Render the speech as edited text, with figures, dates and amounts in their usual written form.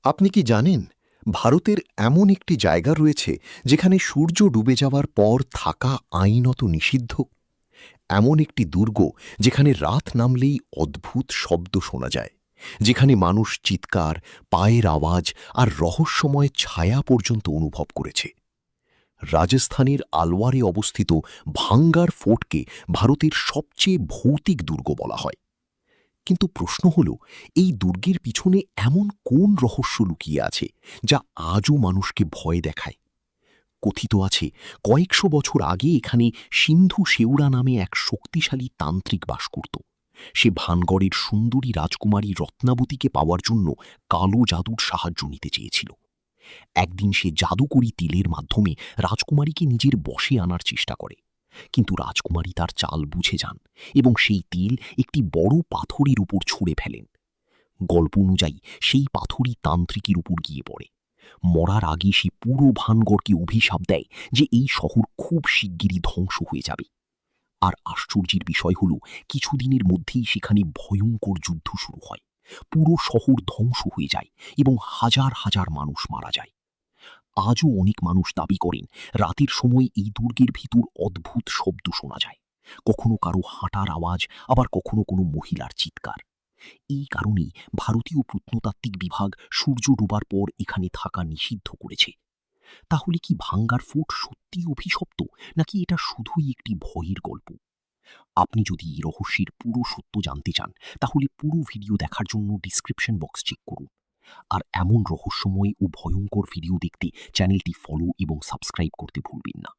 আপনি কি জানেন ভারতের এমন একটি জায়গা রয়েছে যেখানে সূর্য ডুবে যাওয়ার পর থাকা আইনত নিষিদ্ধ? এমন একটি দুর্গ যেখানে রাত নামলেই অদ্ভুত শব্দ শোনা যায়, যেখানে মানুষ চিৎকার, পায়ের আওয়াজ আর রহস্যময় ছায়া পর্যন্ত অনুভব করেছে। রাজস্থানের আলওয়ারে অবস্থিত ভাঙ্গার ফোর্টকে ভারতের সবচেয়ে ভৌতিক দুর্গ বলা হয়। কিন্তু প্রশ্ন হল, এই দুর্গের পিছনে এমন কোন রহস্য লুকিয়ে আছে যা আজও মানুষকে ভয় দেখায়? কথিত আছে, কয়েকশো বছর আগে এখানে সিন্ধু শেউড়া নামে এক শক্তিশালী তান্ত্রিক বাস করত। সে ভানগড়ের সুন্দরী রাজকুমারী রত্নাবতীকে পাওয়ার জন্য কালো জাদুর সাহায্য নিতে চেয়েছিল। একদিন সে জাদুকরী তিলের মাধ্যমে রাজকুমারীকে নিজের বশে আনার চেষ্টা করে, কিন্তু রাজকুমারী তার চাল বুঝে যান এবং সেই তিল একটি বড় পাথরের উপর ছুঁড়ে ফেলেন। গল্প অনুযায়ী সেই পাথরই তান্ত্রিকের উপর গিয়ে পড়ে। মরার আগে সে পুরো ভানগড়কে অভিশাপ দেয় যে এই শহর খুব শিগগিরই ধ্বংস হয়ে যাবে। আর আশ্চর্যের বিষয় হল, কিছুদিনের মধ্যেই সেখানে ভয়ঙ্কর যুদ্ধ শুরু হয়। পুরো শহর ধ্বংস হয়ে যায় এবং হাজার হাজার মানুষ মারা যায়। আজও অনেক মানুষ দাবি করেন রাতের সময় এই দুর্গের ভিতর অদ্ভুত শব্দ শোনা যায়, কখনো কারো হাঁটার আওয়াজ, আবার কখনো কোনো মহিলার চিৎকার। এই কারণেই ভারতীয় প্রত্নতাত্ত্বিক বিভাগ সূর্য ডোবার পর এখানে থাকা নিষিদ্ধ করেছে। তাহলে কি ভাঙ্গার ফোর্ট সত্যি অভিশপ্ত, নাকি এটা শুধুই একটি ভয়ের গল্প? আপনি যদি এই রহস্যের পুরো সত্য জানতে চান, তাহলে পুরো ভিডিও দেখার জন্য ডিসক্রিপশন বক্স চেক করুন। আর এমন রহস্যময় ও ভয়ঙ্কর ভিডিও দেখতে চ্যানেলটি ফলো এবং সাবস্ক্রাইব করতে ভুলবেন না।